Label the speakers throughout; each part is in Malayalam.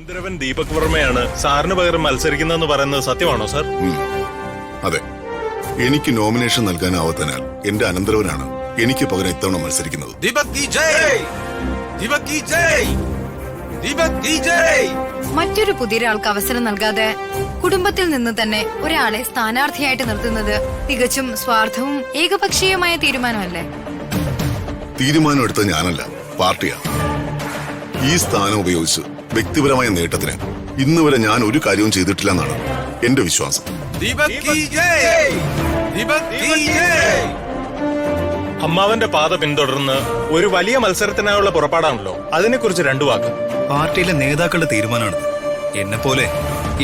Speaker 1: അനന്തരവൻ ദീപക് വർമ്മയാണ് സാറിന് പകരം മത്സരിക്കുന്നതെന്ന് പറയുന്നത് സത്യമാണോ സാർ?
Speaker 2: അതെ, എനിക്ക് നോമിനേഷൻ നൽകാനാവാത്തതിനാൽ എന്റെ അനന്തരവനാണ് എനിക്ക് പകരം ഇത്തവണ മത്സരിക്കുന്നത്.
Speaker 3: മറ്റൊരു പുതിയൊരാൾക്ക് അവസരം നൽകാതെ കുടുംബത്തിൽ നിന്ന് തന്നെ ഒരാളെ സ്ഥാനാർത്ഥിയായിട്ട് നിർത്തുന്നത് തികച്ചും സ്വാർത്ഥവും ഏകപക്ഷീയമായ തീരുമാനമല്ലേ?
Speaker 2: തീരുമാനം എടുത്തത് ഞാനല്ല, പാർട്ടിയാണ്. ഈ സ്ഥാനം ഉപയോഗിച്ച് വ്യക്തിപരമായ നേട്ടത്തിന് ഇന്ന് വരെ ഞാൻ ഒരു കാര്യവും ചെയ്തിട്ടില്ലെന്നാണ് എന്റെ വിശ്വാസം.
Speaker 1: അമ്മാവന്റെ പാത പിന്തുടർന്ന് ഒരു വലിയ മത്സരത്തിനായുള്ള പുറപ്പാടാണല്ലോ. അതിനെക്കുറിച്ച് രണ്ടു വാക്ക്.
Speaker 4: പാർട്ടിയിലെ നേതാക്കളുടെ തീരുമാനമാണിത്. എന്നെ പോലെ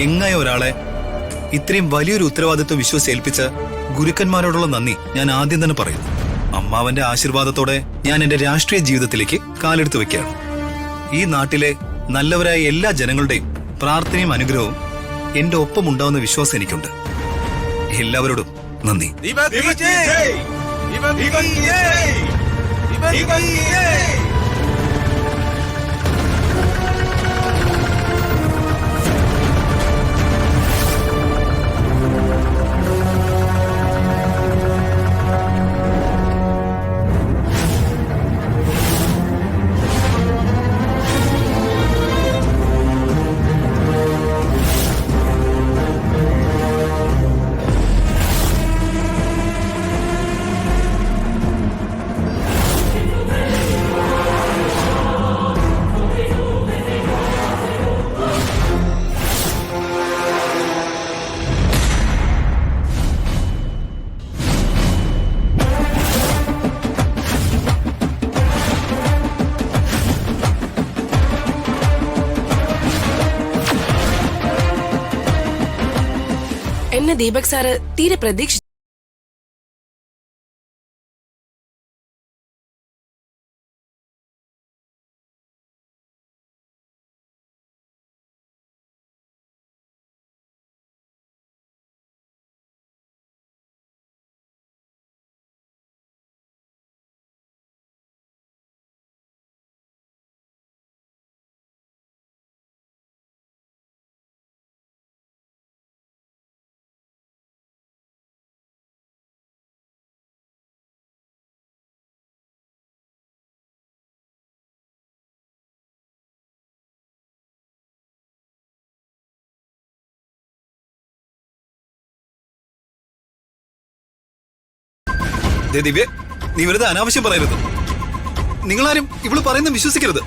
Speaker 4: എങ്ങായ ഒരാളെ ഇത്രയും വലിയൊരു ഉത്തരവാദിത്വം വിശ്വസിച്ചേൽപ്പിച്ച ഗുരുക്കന്മാരോടുള്ള നന്ദി ഞാൻ ആദ്യം തന്നെ പറയുന്നു. അമ്മാവന്റെ ആശീർവാദത്തോടെ ഞാൻ എന്റെ രാഷ്ട്രീയ ജീവിതത്തിലേക്ക് കാലെടുത്ത് വെക്കുകയാണ്. ഈ നാട്ടിലെ നല്ലവരായ എല്ലാ ജനങ്ങളുടെയും പ്രാർത്ഥനയും അനുഗ്രഹവും എന്റെ ഒപ്പം ഉണ്ടാവുന്ന വിശ്വാസം എനിക്കുണ്ട്. എല്ലാവരോടും നന്ദി.
Speaker 5: എന്നെ ദീപക് സാറ് തീരെ പ്രതീക്ഷ
Speaker 4: ദിവ്യ, നീ വെറുതെ അനാവശ്യം പറയരുത്. നിങ്ങളാരും ഇവള് പറയുന്നത് വിശ്വസിക്കരുത്.